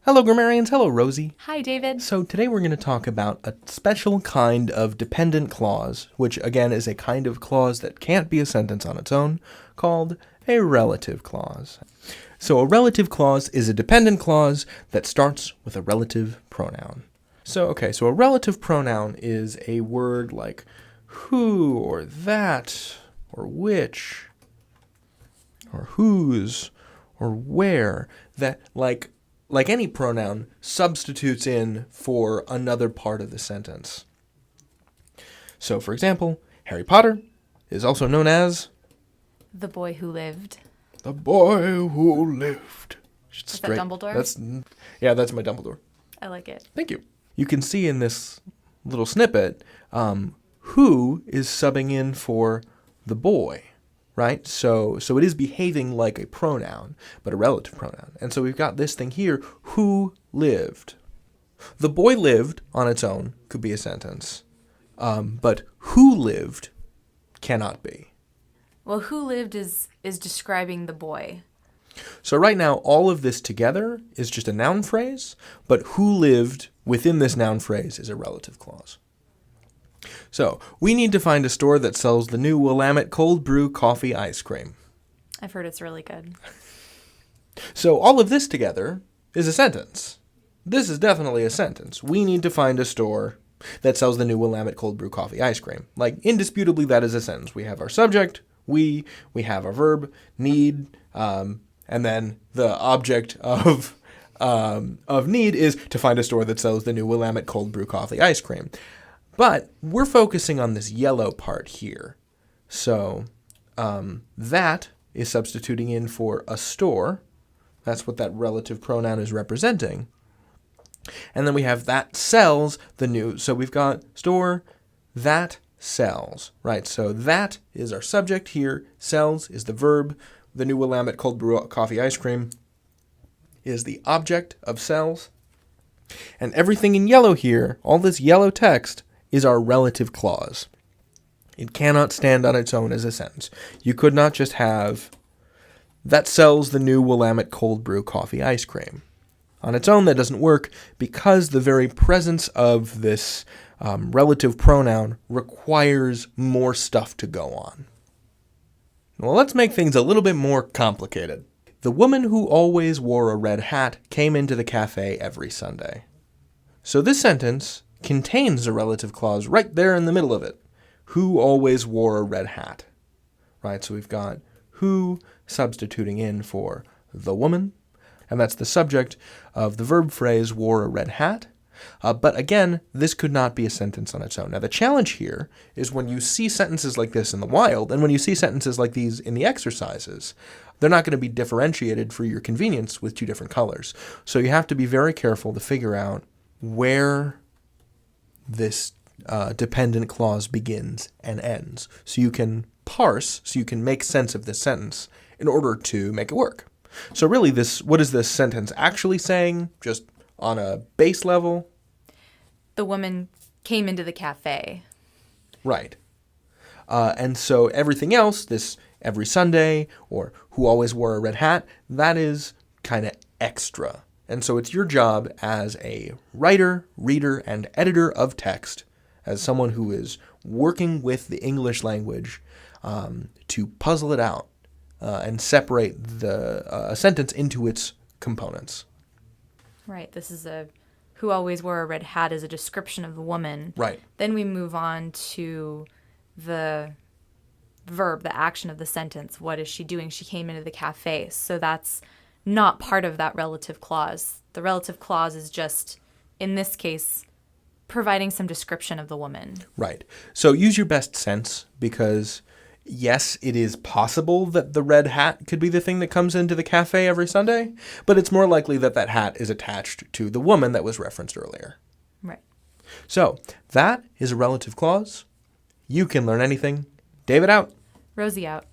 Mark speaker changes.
Speaker 1: Hello, grammarians. Hello, Rosie.
Speaker 2: Hi, David.
Speaker 1: So today we're going to talk about a special kind of dependent clause, which again is a kind of clause that can't be a sentence on its own, called a relative clause. So a relative clause is a dependent clause that starts with a relative pronoun. So a relative pronoun is a word like who or that or which or whose or where that like any pronoun substitutes in for another part of the sentence. So for example, Harry Potter is also known as
Speaker 2: The boy who lived.
Speaker 1: the boy who lived.
Speaker 2: Is that Dumbledore?
Speaker 1: That's my Dumbledore.
Speaker 2: I like it.
Speaker 1: Thank you. You can see in this little snippet, who is subbing in for the boy, right? So it is behaving like a pronoun, but a relative pronoun. And so we've got this thing here, who lived. The boy lived on its own could be a sentence, but who lived cannot be.
Speaker 2: Well, who lived is describing the boy.
Speaker 1: So right now, all of this together is just a noun phrase, but who lived within this noun phrase is a relative clause. So we need to find a store that sells the new Willamette cold brew coffee ice cream.
Speaker 2: I've heard it's really good.
Speaker 1: So all of this together is a sentence. This is definitely a sentence. We need to find a store that sells the new Willamette cold brew coffee ice cream. Like, indisputably, that is a sentence. We have our subject, we have our verb, need, and then the object of need is to find a store that sells the new Willamette cold brew coffee ice cream. But we're focusing on this yellow part here. So that is substituting in for a store. That's what that relative pronoun is representing. And then we have that sells the new. So we've got store that sells, right? So that is our subject here. Sells is the verb. The new Willamette cold brew coffee ice cream is the object of sells. And everything in yellow here, all this yellow text, is our relative clause. It cannot stand on its own as a sentence. You could not just have that sells the new Willamette cold brew coffee ice cream. On its own, that doesn't work because the very presence of this relative pronoun requires more stuff to go on. Well, let's make things a little bit more complicated. The woman who always wore a red hat came into the cafe every Sunday. So this sentence contains a relative clause right there in the middle of it. Who always wore a red hat? Right, so we've got who substituting in for the woman, and that's the subject of the verb phrase wore a red hat. But again, this could not be a sentence on its own. Now, the challenge here is when you see sentences like this in the wild, and when you see sentences like these in the exercises, they're not going to be differentiated for your convenience with two different colors. So you have to be very careful to figure out where this dependent clause begins and ends. So you can parse, so you can make sense of this sentence in order to make it work. So really, what is this sentence actually saying, just on a base level?
Speaker 2: The woman came into the cafe.
Speaker 1: Right. And so everything else, this every Sunday or who always wore a red hat, that is kind of extra. And so it's your job as a writer, reader, and editor of text, as someone who is working with the English language, to puzzle it out and separate a sentence into its components.
Speaker 2: Right. This is who always wore a red hat is a description of the woman.
Speaker 1: Right.
Speaker 2: Then we move on to the verb, the action of the sentence. What is she doing? She came into the cafe. So that's not part of that relative clause. The relative clause is just, in this case, providing some description of the woman. Right.
Speaker 1: So use your best sense, because yes, it is possible that the red hat could be the thing that comes into the cafe every Sunday, but it's more likely that that hat is attached to the woman that was referenced earlier.
Speaker 2: Right.
Speaker 1: So that is a relative clause. You can learn anything. David out.
Speaker 2: Rosie out.